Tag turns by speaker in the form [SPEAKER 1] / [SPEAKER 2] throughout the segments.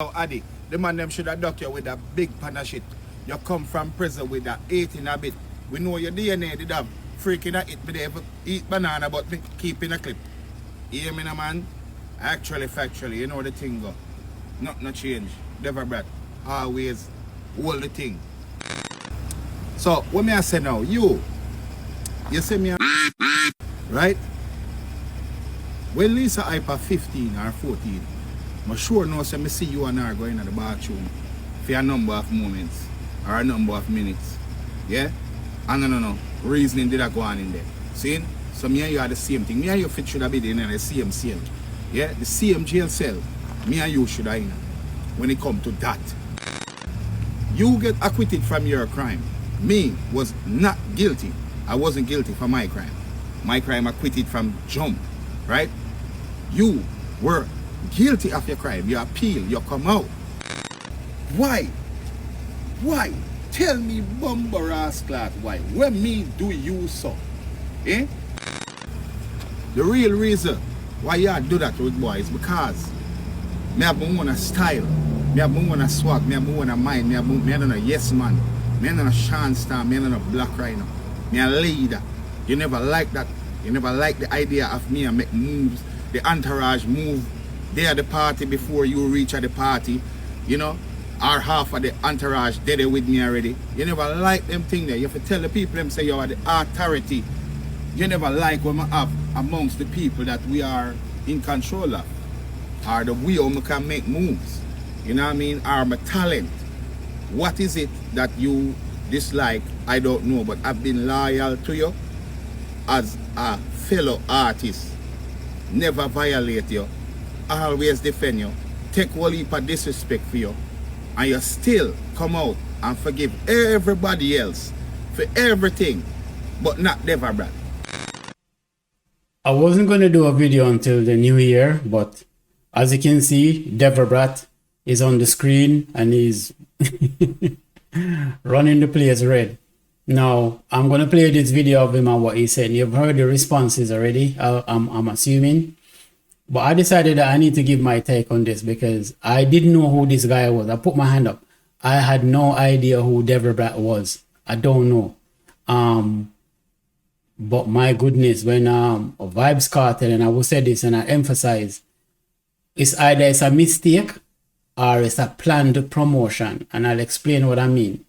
[SPEAKER 1] Addict, the man them should have ducked you with a big pan of shit. You come from prison with that 18 a bit. We know your DNA did have freaking a it, but they ever eat banana but me keeping a clip. You hear me now, man? Actually, factually, you know the thing go. Nothing no change. DEVA BRATT. Always hold the thing. So, what me I say now, you see me, right? When Lisa hyper 15 or 14, I'm sure now say me see you and her going to the bathroom for a number of moments or a number of minutes. Yeah? And no. Reasoning did I go on in there. See? So me and you are the same thing. Me and you fit should have been in the same cell. Yeah? The same jail cell. Me and you should have in when it come to that. You get acquitted from your crime. Me was not guilty. I wasn't guilty for my crime. My crime acquitted from jump. Right? You were guilty of your crime. You appeal. You come out. Why? Why? Tell me, bumper ass clat, why? When me do you so? Eh? The real reason why you do that with boys is because me have my own style, me have my own swag, me have my own mind, me have a yes man, me have a Sean Star, me have a Black Rhino, me a leader. You never like that. You never like the idea of me and make moves, the entourage move. They are the party before you reach at the party, you know, or half of the entourage dead with me already. You never like them thing there. You have to tell the people them say you are the authority. You never like what we have amongst the people that we are in control of, or the way we can make moves. You know what I mean? Or my talent. What is it that you dislike? I don't know, but I've been loyal to you as a fellow artist. Never violate you. Always defend you. Take one heap of disrespect for you. And you still come out and forgive everybody else for everything, but not DEVA BRATT.
[SPEAKER 2] I wasn't going to do a video until the new year, but as you can see, DEVA BRATT is on the screen and he's running the place red. Now, I'm going to play this video of him and what he said. You've heard the responses already, I'm assuming. But I decided that I need to give my take on this because I didn't know who this guy was. I put my hand up. I had no idea who DEVA BRATT was. I don't know. But my goodness, when VYBZ KARTEL, and I will say this and I emphasize, it's either it's a mistake or it's a planned promotion. And I'll explain what I mean.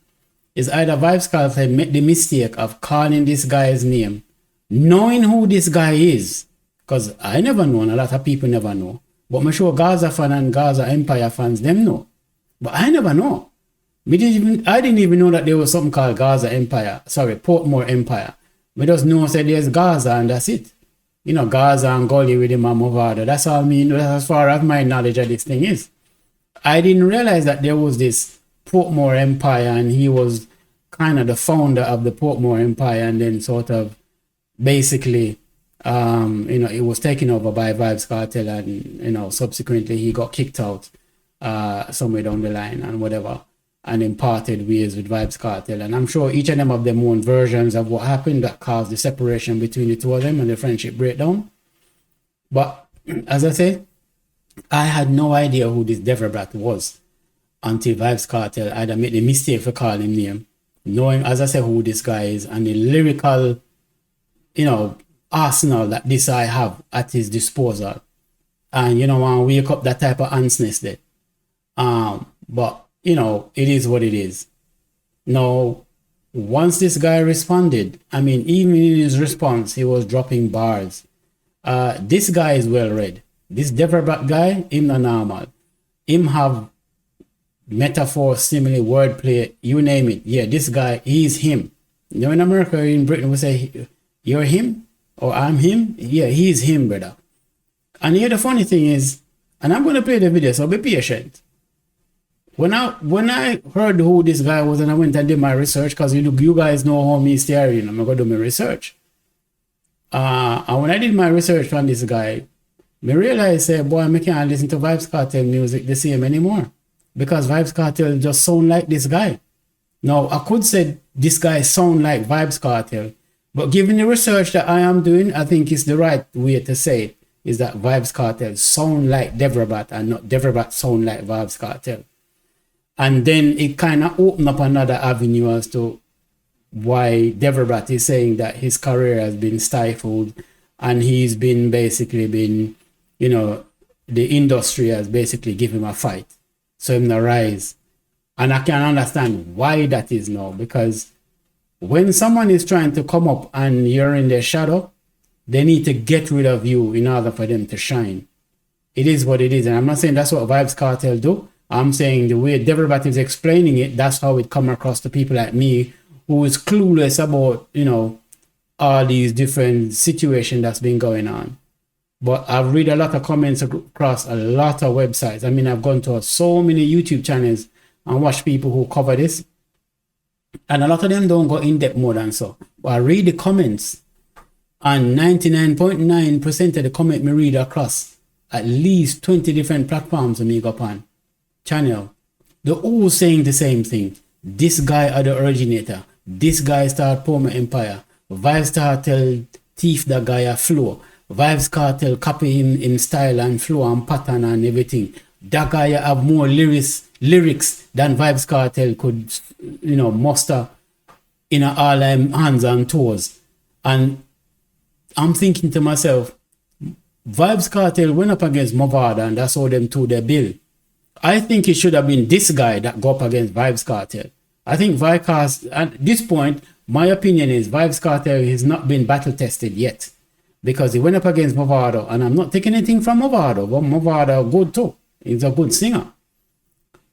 [SPEAKER 2] It's either VYBZ KARTEL made the mistake of calling this guy's name, knowing who this guy is. Because I never know, and a lot of people never know. But I'm sure Gaza fan and Gaza Empire fans, them know. But I never know. I didn't even know that there was something called Gaza Empire. Sorry, Portmore Empire. I just know that there's Gaza and that's it. You know, Gaza and Gully with him and Movada. That's all I mean. That's as far as my knowledge of this thing is. I didn't realize that there was this Portmore Empire and he was kind of the founder of the Portmore Empire and then sort of basically you know, it was taken over by VYBZ KARTEL and, you know, subsequently he got kicked out somewhere down the line and whatever and then parted ways with VYBZ KARTEL. And I'm sure each of them have their own versions of what happened that caused the separation between the two of them and the friendship breakdown. But as I said, I had no idea who this DEVA BRATT was until VYBZ KARTEL either made the mistake for calling him name, knowing, as I said, who this guy is and the lyrical, you know, arsenal that this guy have at his disposal, and you know, and wake up that type of honestness there. But you know, it is what it is. Now, once this guy responded, I mean, even in his response, he was dropping bars. This guy is well read. This DEVA BRATT guy, him not normal. Him have metaphor, simile, wordplay, you name it. Yeah, this guy, he's him. You know, in America, in Britain, we say, you're him. Or I'm him? Yeah, he's him, brother. And here the funny thing is, and I'm going to play the video, so be patient. When I heard who this guy was and I went and did my research, because you guys know how me steering, I'm going to do my research. And when I did my research on this guy, I realized, say, boy, I can't listen to VYBZ KARTEL music the same anymore. Because VYBZ KARTEL just sound like this guy. Now, I could say this guy sound like VYBZ KARTEL, but given the research that I am doing, I think it's the right way to say it. is that VYBZ KARTEL sound like DEVA BRATT and not DEVA BRATT sound like VYBZ KARTEL. And then it kind of opened up another avenue as to why DEVA BRATT is saying that his career has been stifled and he's been basically been, you know, the industry has basically given him a fight. So him to rise. And I can understand why that is now, because when someone is trying to come up and you're in their shadow, they need to get rid of you in order for them to shine. It is what it is. And I'm not saying that's what VYBZ KARTEL do. I'm saying the way DEVA BRATT is explaining it, that's how it come across to people like me who is clueless about, you know, all these different situations that's been going on. But I've read a lot of comments across a lot of websites. I mean, I've gone to so many YouTube channels and watched people who cover this. And a lot of them don't go in depth more than so. But I read the comments, and 99.9% of the comment me read across at least 20 different platforms me go upon channel. They're all saying the same thing. This guy are the originator. This guy start Poma Empire. VYBZ KARTEL thief that guy a flow. VYBZ KARTEL copy him in style and flow and pattern and everything. That guy have more lyrics than VYBZ KARTEL could, you know, muster in all hands and toes. And I'm thinking to myself, VYBZ KARTEL went up against Movada and that's how them two their bill. I think it should have been this guy that go up against VYBZ KARTEL. I think VYBZ, at this point, my opinion is VYBZ KARTEL has not been battle tested yet, because he went up against Movado, and I'm not taking anything from Movado, but Movado good too. He's a good singer.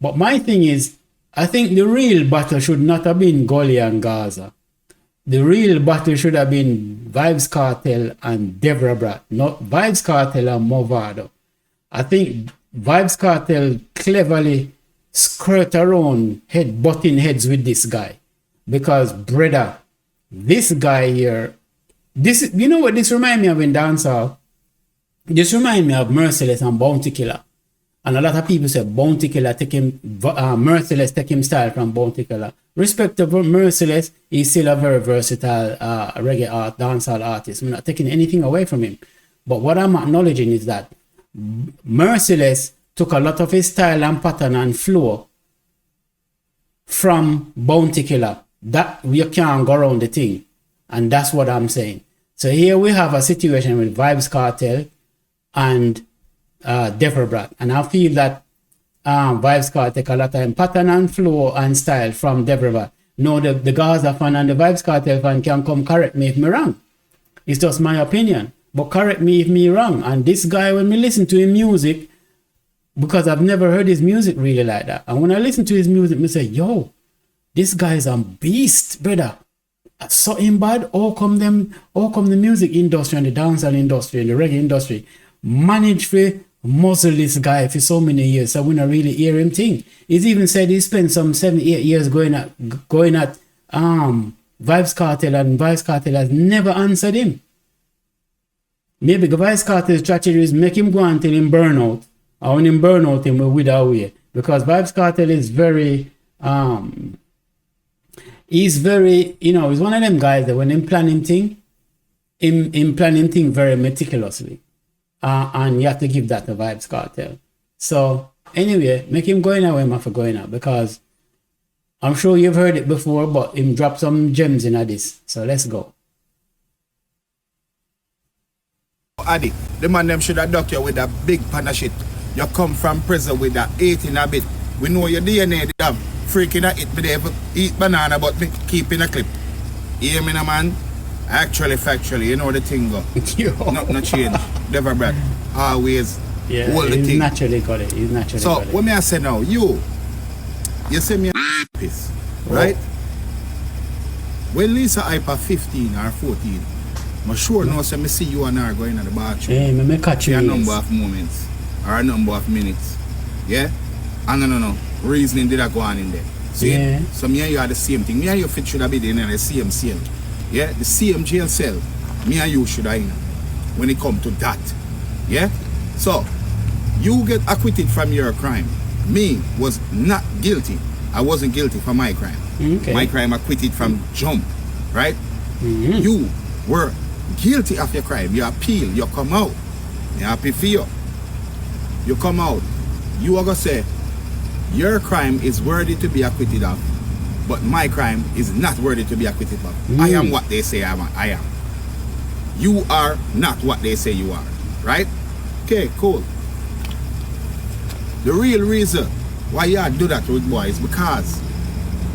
[SPEAKER 2] But my thing is, I think the real battle should not have been Gully and Gaza. The real battle should have been VYBZ KARTEL and DEVA BRATT, not VYBZ KARTEL and Movado. I think VYBZ KARTEL cleverly skirt around butting heads with this guy, because brother, this guy here, this, you know what this remind me of in dancehall? This remind me of Merciless and Bounty Killer. And a lot of people say Bounty Killer take him, Merciless take him style from Bounty Killer. Respect to Merciless, he's still a very versatile reggae art, dancehall artist. I'm not taking anything away from him. But what I'm acknowledging is that Merciless took a lot of his style and pattern and flow from Bounty Killer. That you can't go around the thing. And that's what I'm saying. So here we have a situation with VYBZ KARTEL and DEVA BRATT. And I feel that VYBZ KARTEL take a lot of pattern and flow and style from DEVA BRATT. No, the Gaza fan and the VYBZ KARTEL fan can come correct me if me wrong. It's just my opinion. But correct me if me wrong. And this guy, when me listen to his music, because I've never heard his music really like that. And when I listen to his music, me say, yo, this guy is a beast, brother. I saw him bad. How come the music industry and the dancehall industry and the reggae industry managed to muzzle this guy for so many years? So we don't really hear him think. He's even said he spent some 7-8 years going at VYBZ KARTEL, and VYBZ KARTEL has never answered him. Maybe the VYBZ KARTEL's strategy is make him go until him burn out. Or when him burn out, him will wither away. Because VYBZ KARTEL is very he's very, you know, he's one of them guys that when him planning thing, him planning thing very meticulously. And you have to give that to VYBZ KARTEL. So anyway, make him going away for going out, because I'm sure you've heard it before, but him drop some gems in this. So let's go.
[SPEAKER 1] Addy, the man them should have ducked you with a big pan of shit. You come from prison with a 18 a bit. We know your DNA, damn. Freaking a it, me ever eat banana, but me keeping a clip. Hear me, no man? Actually, factually, you know the thing go. Nothing no change. DEVA BRATT. Always hold the thing.
[SPEAKER 2] Naturally got it. He's naturally
[SPEAKER 1] so,
[SPEAKER 2] got it.
[SPEAKER 1] what me I say now, you say me a piss, right? When Lisa hyper 15 or 14, I'm sure no say me see you and her going to the bathroom.
[SPEAKER 2] Hey, me catch you.
[SPEAKER 1] A number of moments or a number of minutes. Yeah? And no. Reasoning did I go on in there. See?
[SPEAKER 2] Yeah.
[SPEAKER 1] So me and you are the same thing. Me and you fit should have been in the same cell. Yeah? The same jail cell. Me and you should have in when it come to that. Yeah? So you get acquitted from your crime. Me was not guilty. I wasn't guilty for my crime.
[SPEAKER 2] Okay.
[SPEAKER 1] My crime acquitted from jump. Right?
[SPEAKER 2] Mm-hmm.
[SPEAKER 1] You were guilty of your crime. You appeal, you come out. Me happy for you. You come out. You are going to say, your crime is worthy to be acquitted of, but my crime is not worthy to be acquitted of. I am what they say I am. You are not what they say you are. Right? Okay, cool. The real reason why you do that with boys is because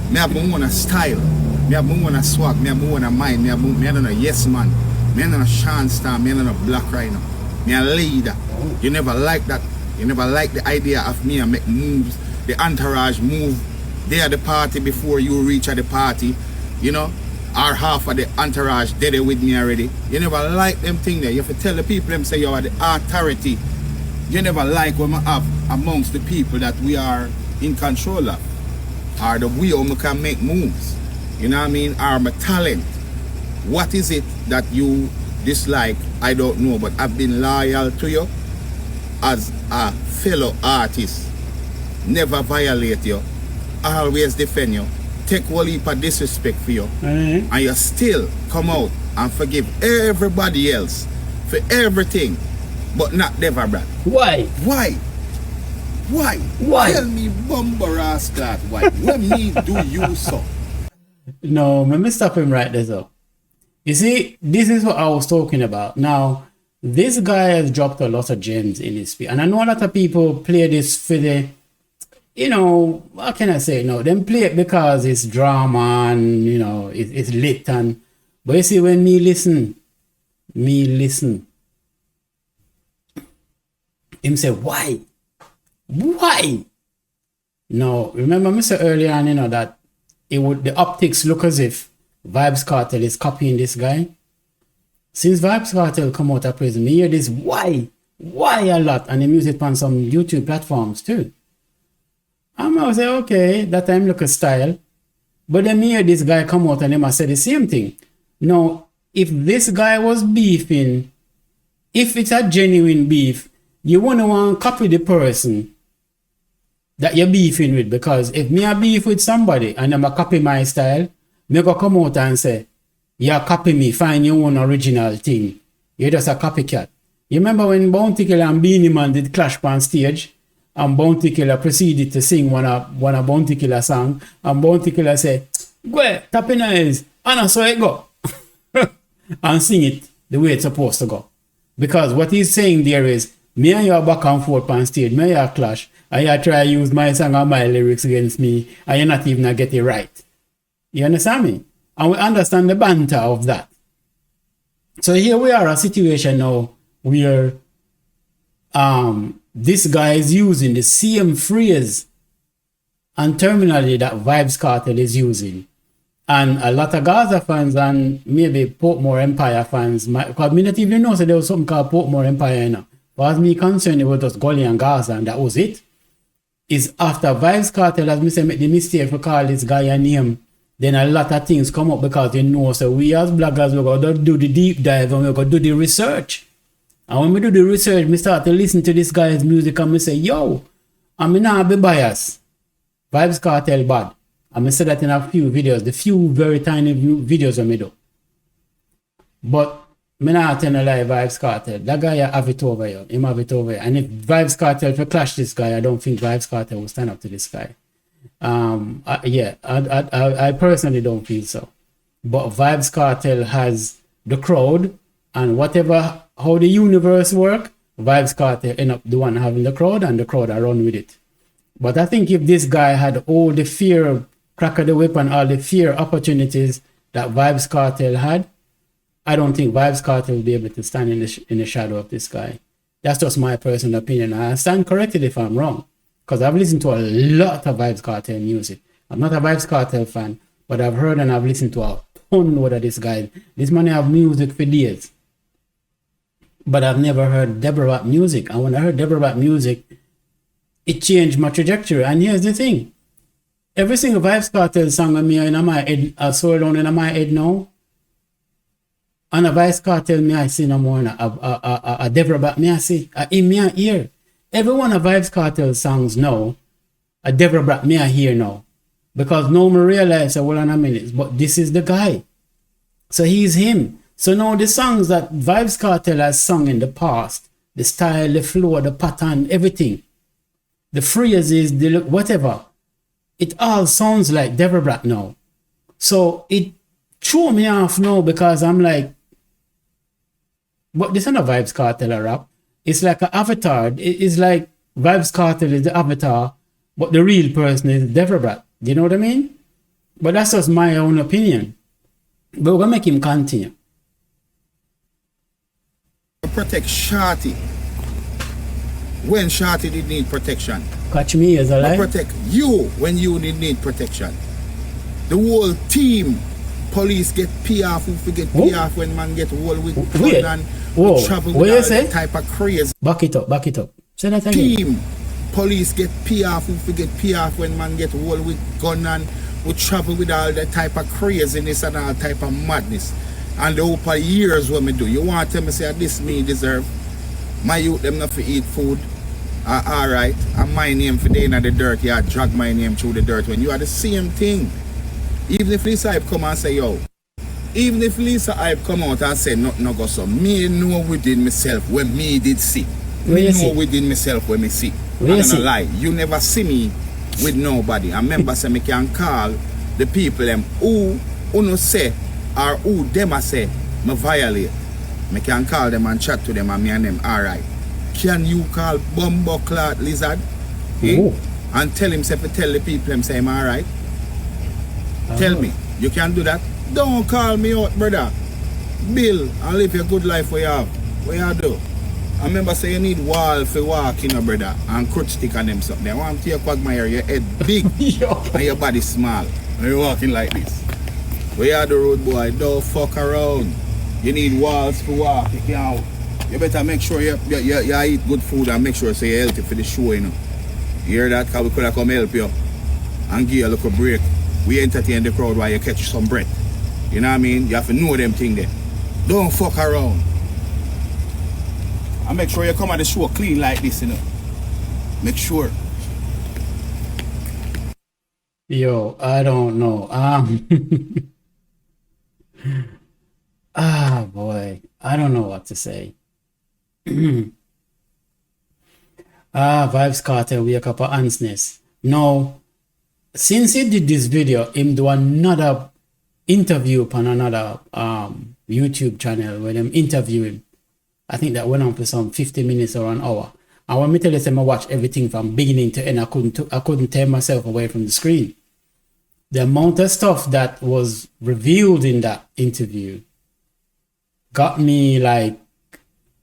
[SPEAKER 1] me have my own style, me have my own swag, me have my own mind, me have a yes man, me have a Sean Star, me have a Black Rhino, me a leader. You never like that. You never like the idea of me and make moves, the entourage move. They are the party before you reach at the party, you know, or half of the entourage they with me already. You never like them thing there. You have to tell the people them say you are the authority. You never like what we have amongst the people that we are in control of, or the way we can make moves. You know what I mean? Or my talent. What is it that you dislike? I don't know, but I've been loyal to you as a fellow artist. Never violate you. Always defend you. Take one heap of disrespect for you. And you still come out and forgive everybody else for everything, but not DEVA BRATT.
[SPEAKER 2] Why?
[SPEAKER 1] Why? Why?
[SPEAKER 2] Why?
[SPEAKER 1] Tell me, bumper ass that. Why? Let me do you so.
[SPEAKER 2] No, let me stop him right there. So, you see, this is what I was talking about. Now, this guy has dropped a lot of gems in his speech, and I know a lot of people play this for the, you know, what can I say? No, them play it because it's drama and, you know, it's lit. And but you see, when me listen, him say, why? No, remember me said earlier on, you know, that the optics look as if VYBZ KARTEL is copying this guy. Since VYBZ KARTEL come out of prison, me hear this why a lot, and the music on some YouTube platforms too. I'm gonna say, okay, that time look a style. But then me hear this guy come out and them I say the same thing. Now, if this guy was beefing, if it's a genuine beef, you wanna want to copy the person that you're beefing with, because if me a beef with somebody and them a copy my style, me go come out and say, you copy me, find your own original thing. You're just a copycat. You remember when Bounty Killer and Beanie Man did clash on stage, and Bounty Killer proceeded to sing one of Bounty Killer song, and Bounty Killer said, go tap in eyes, and so it go. And sing it the way it's supposed to go. Because what he's saying there is, me and you are back and forth on stage, me and you clash, and you try to use my song and my lyrics against me, and you're not even get it right. You understand me? And we understand the banter of that. So here we are, a situation now where this guy is using the same phrase and terminology that VYBZ KARTEL is using. And a lot of Gaza fans and maybe Portmore Empire fans, because me not even know so there was something called Portmore Empire, you know. But as me concerned, it was just Gully and Gaza, and that was it. Is after VYBZ KARTEL, as me say, make the mistake to call this guy a name, then a lot of things come up, because you know, so we as bloggers, we're going to do the deep dive and we're going to do the research. And when we do the research, we start to listen to this guy's music and we say, yo, I'm not be biased. VYBZ KARTEL bad. And I said that in a few videos, the few very tiny videos I made. But I'm not telling a lie, VYBZ KARTEL. That guy have it over here. Him have it over here. And if VYBZ KARTEL to clash this guy, I don't think VYBZ KARTEL will stand up to this guy. I personally don't feel so. But VYBZ KARTEL has the crowd, and whatever, how the universe work, VYBZ KARTEL end up the one having the crowd, and the crowd are run with it. But I think if this guy had all the fear, crack of the whip, and all the fear opportunities that VYBZ KARTEL had, I don't think VYBZ KARTEL will be able to stand in the shadow of this guy. That's just my personal opinion. I stand corrected if I'm wrong, because I've listened to a lot of VYBZ KARTEL music. I'm not a VYBZ KARTEL fan, but I've heard and I've listened to a ton of this guy. This man have music for days. But I've never heard DEVA BRATT music. And when I heard DEVA BRATT music, it changed my trajectory. And here's the thing. Every single VYBZ KARTEL song of me in my head, I saw it down in my head now. And a VYBZ KARTEL me I see no more. A DEVA BRATT me I see. In me I hear. Every one of VYBZ KARTEL songs now, a DEVA BRATT me I hear now. Because now I realize, well, in a minute, but this is the guy. So he's him. So now the songs that VYBZ KARTEL has sung in the past, the style, the flow, the pattern, everything. The phrases, the look, whatever. It all sounds like DEVA BRATT now. So it threw me off now because I'm like, but this is not VYBZ KARTEL or rap. It's like an avatar. It's like VYBZ KARTEL is the avatar, but the real person is DEVA BRATT. Do you know what I mean? But that's just my own opinion. But we're gonna make him continue.
[SPEAKER 1] Protect Shorty when Shorty did need protection.
[SPEAKER 2] Catch me as a lie.
[SPEAKER 1] Protect you when you need protection. The whole team, police get PR who forget PR when man get whole with gun and travel with all that type of craze.
[SPEAKER 2] Back it up. Say that again.
[SPEAKER 1] Team, police get PR who forget PR when man get whole with gun and we travel with all that type of craziness and all type of madness. And the whole years what me do. You want to tell me say this me deserve? My youth them not for eat food. Alright. And my name for day in the dirt. Yeah, drag my name through the dirt when you are the same thing. Even if Lisa Hype come and say yo. Even if Lisa Hype come out and say nothing no go so. Me know within myself when me did see. Me know within myself when me see. I'm gonna lie. You never see me with nobody. I remember say me can call the people them who no say or who them I say me violate. Me can call them and chat to them and me and them alright. Can you call Bumbo Clot Lizard? And tell him say to tell the people them say I'm alright? Tell me, you can do that? Don't call me out, brother. Bill and live your good life where you have. What you do? I remember say you need wall for walk, you know, brother, and crutch stick on them something. I want to your quagmire, your head big and your body small. And you walking like this. Where you the road boy, don't fuck around. You need walls for walk, you can't. You better make sure you eat good food and make sure so you're healthy for the show, you know. You hear that? Because we could have come help you and give you a little break. We entertain the crowd while you catch some breath. You know what I mean? You have to know them things there. Don't fuck around. And make sure you come at the show clean like this, you know. Make sure.
[SPEAKER 2] Yo, I don't know. Boy, I don't know what to say. VYBZ KARTEL wake up a ansness. No, since he did this video, him do another interview upon another YouTube channel where them interview him. I think that went on for some 50 minutes or an hour. And when me tell you, I watch everything from beginning to end. I couldn't tear myself away from the screen. The amount of stuff that was revealed in that interview got me like,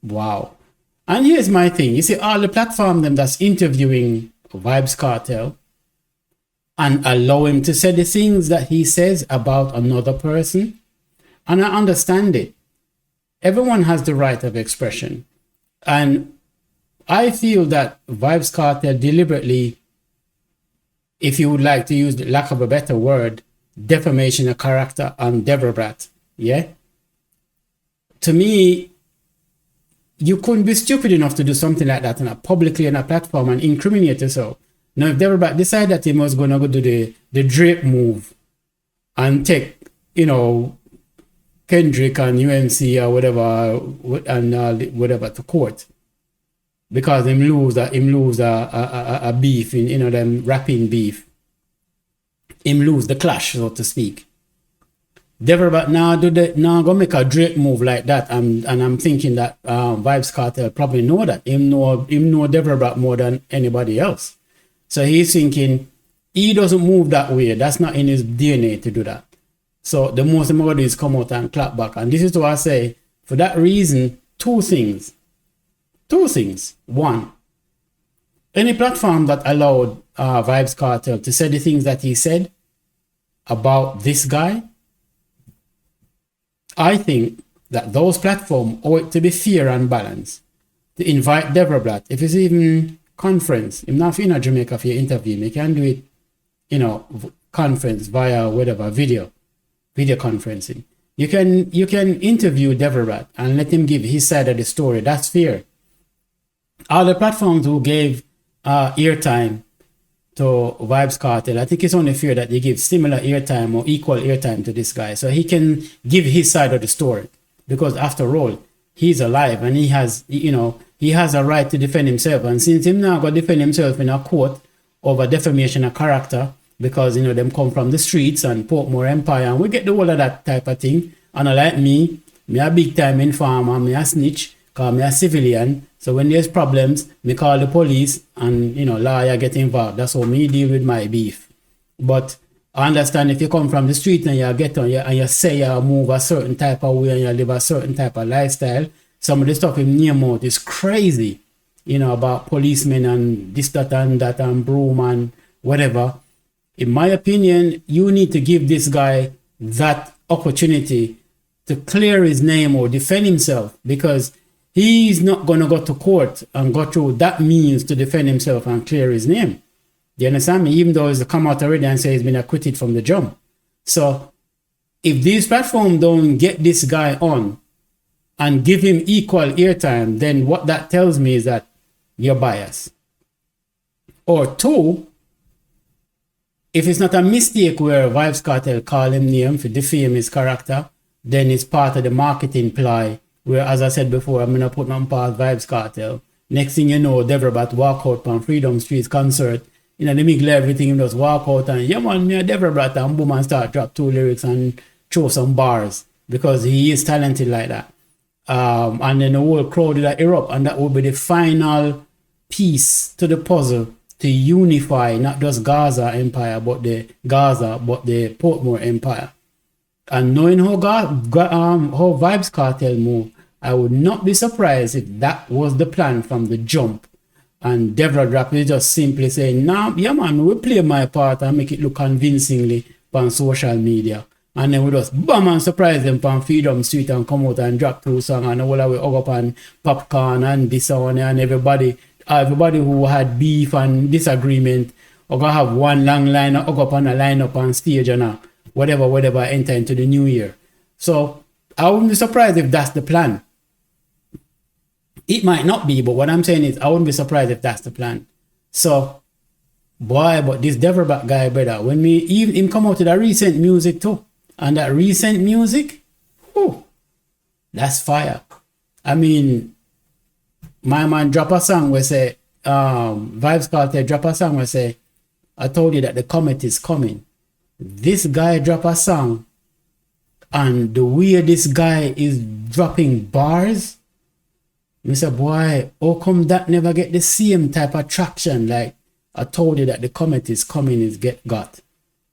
[SPEAKER 2] wow. And here's my thing. You see, all the platform them that's interviewing VYBZ KARTEL and allow him to say the things that he says about another person. And I understand it. Everyone has the right of expression. And I feel that VYBZ KARTEL deliberately, if you would like to use the lack of a better word, defamation of character on DEVA BRATT. Yeah? To me, you couldn't be stupid enough to do something like that publicly on a platform and incriminate yourself. Now, if DEVA BRATT decided that he was going to go do the Drake move and take, you know, Kendrick and UNC or whatever and whatever to court because him lose a beef in, you know, them rapping beef, him lose the clash, so to speak. DEVA BRATT now go make a Drake move like that, and I'm thinking that VYBZ KARTEL probably know that him know DEVA BRATT more than anybody else. So he's thinking he doesn't move that way. That's not in his DNA to do that. So the most I'm going to do is come out and clap back. And this is what I say. For that reason, two things. One, any platform that allowed VYBZ KARTEL to say the things that he said about this guy, I think that those platforms owe it to be fair and balanced. To invite DEVA BRATT, if it's even conference, I'm not in Jamaica for your interview, you can do it, you know, conference via whatever, video conferencing. You can interview DEVA BRATT and let him give his side of the story. That's fair. All the platforms who gave airtime to VYBZ KARTEL, I think it's only fair that they give similar airtime or equal airtime to this guy so he can give his side of the story. Because after all, he's alive and he has, he has a right to defend himself. And since him now got to defend himself in a court over defamation of character, because, them come from the streets and Portmore Empire, and we get the whole of that type of thing. And like me a big time informer, me a snitch, because me a civilian. So when there's problems, me call the police and, lawyer get involved. That's how me deal with my beef. But I understand if you come from the street and you get on and you say you move a certain type of way and you live a certain type of lifestyle, some of the stuff in name out is crazy, about policemen and this, that, and broom and whatever. In my opinion, you need to give this guy that opportunity to clear his name or defend himself, because he's not going to go to court and go through that means to defend himself and clear his name. Do you understand me? Even though he's come out already and say he's been acquitted from the jump. So if these platforms don't get this guy on and give him equal airtime, then what that tells me is that you're biased. Or two, if it's not a mistake where VYBZ Kartel call him name for defame his character, then it's part of the marketing ploy, where, as I said before, I'm going to put on past VYBZ Kartel. Next thing you know, DEVA BRATT walk out on Freedom Street's concert, the middle everything, he just walk out and, yeah man, me a DEVA BRATT, and boom, and start drop 2 lyrics and throw some bars, because he is talented like that. And then the whole crowd will erupt, and that will be the final piece to the puzzle to unify not just Gaza Empire, but the Portmore Empire. And knowing how VYBZ Kartel move, I would not be surprised if that was the plan from the jump. And DEVA BRATT is just simply saying, nah, yeah man, we play my part and make it look convincingly on social media. And then we just bam and surprise them from Freedom Street and come out and drop 2 songs and all the way hug up and popcorn and this and everybody who had beef and disagreement are gonna have one long line hug up and a line up on stage and whatever enter into the new year. So I wouldn't be surprised if that's the plan. It might not be, but what I'm saying is I wouldn't be surprised if that's the plan. So, boy, but this DEVA BRATT guy, brother, when him come out with that recent music too, and that recent music, whew, that's fire. I mean, my man drop a song where say, VYBZ Kartel drop a song where say, I told you that the comet is coming. This guy drop a song, and the way this guy is dropping bars, I said, boy, how come that never get the same type of traction? Like I told you that the comet is coming is got.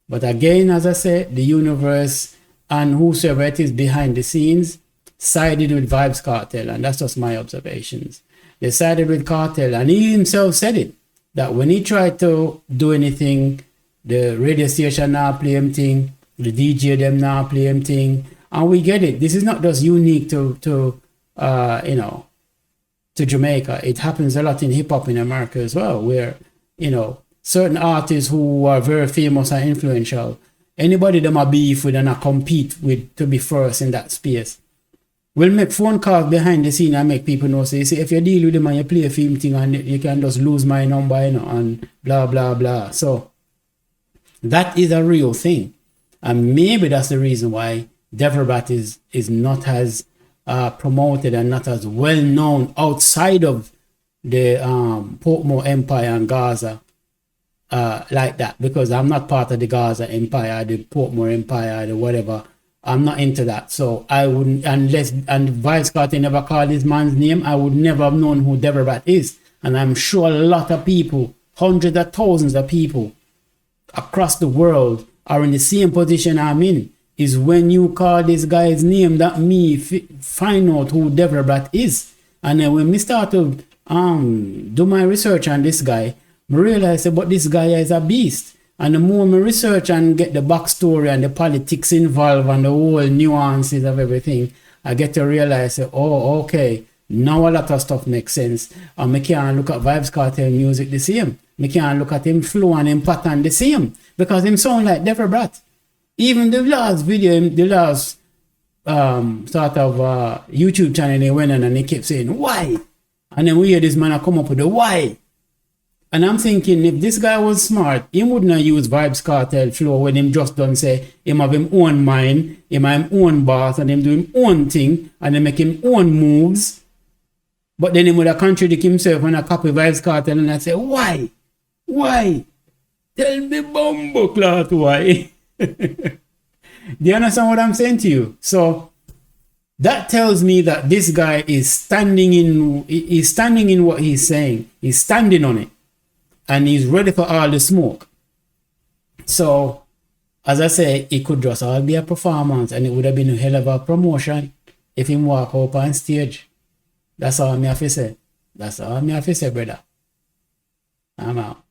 [SPEAKER 2] But again, as I said, the universe and whosoever it is behind the scenes sided with VYBZ Kartel, and that's just my observations. They sided with Kartel, and he himself said it, that when he tried to do anything, the radio station now play him thing, the DJ them now play him thing, and we get it. This is not just unique to Jamaica. It happens a lot in hip hop in America as well, where certain artists who are very famous and influential, anybody them a beef with and a compete with to be first in that space, will make phone calls behind the scene and make people know, say, if you deal with them and you play a film thing and you can just lose my number, and blah blah blah. So that is a real thing, and maybe that's the reason why DEVA BRATT is not as promoted and not as well known outside of the Portmore Empire and Gaza like that, because I'm not part of the Gaza Empire, the Portmore Empire, the whatever. I'm not into that. So I wouldn't, and VYBZ Kartel never called this man's name, I would never have known who DEVA BRATT is. And I'm sure a lot of people, hundreds of thousands of people across the world are in the same position I'm in. Is when you call this guy's name that me find out who DEVA BRATT is. And then when me start to do my research on this guy, I realize that this guy is a beast. And the more I research and get the backstory and the politics involved and the whole nuances of everything, I get to realize that, oh, okay, now a lot of stuff makes sense. And I can't look at VYBZ Kartel music the same. I can't look at him flow and him pattern the same, because him sound like DEVA BRATT. Even the last video, the last sort of YouTube channel, they went on and they kept saying, why? And then we hear this man come up with the why. And I'm thinking, if this guy was smart, he wouldn't have used Vybz Kartel flow when him just done say him have him own mind, him have him own boss, and him do him own thing, and then make him own moves. But then he would have contradict himself when I copy Vybz Kartel and I say, why? Why? Tell me bumbo clot why. Do you understand what I'm saying to you? So that tells me that this guy is standing in what he's saying. He's standing on it. And he's ready for all the smoke. So, as I say, it could just all be a performance, and it would have been a hell of a promotion if him walk up on stage. That's all me have to say. That's all me have to say, brother. I'm out.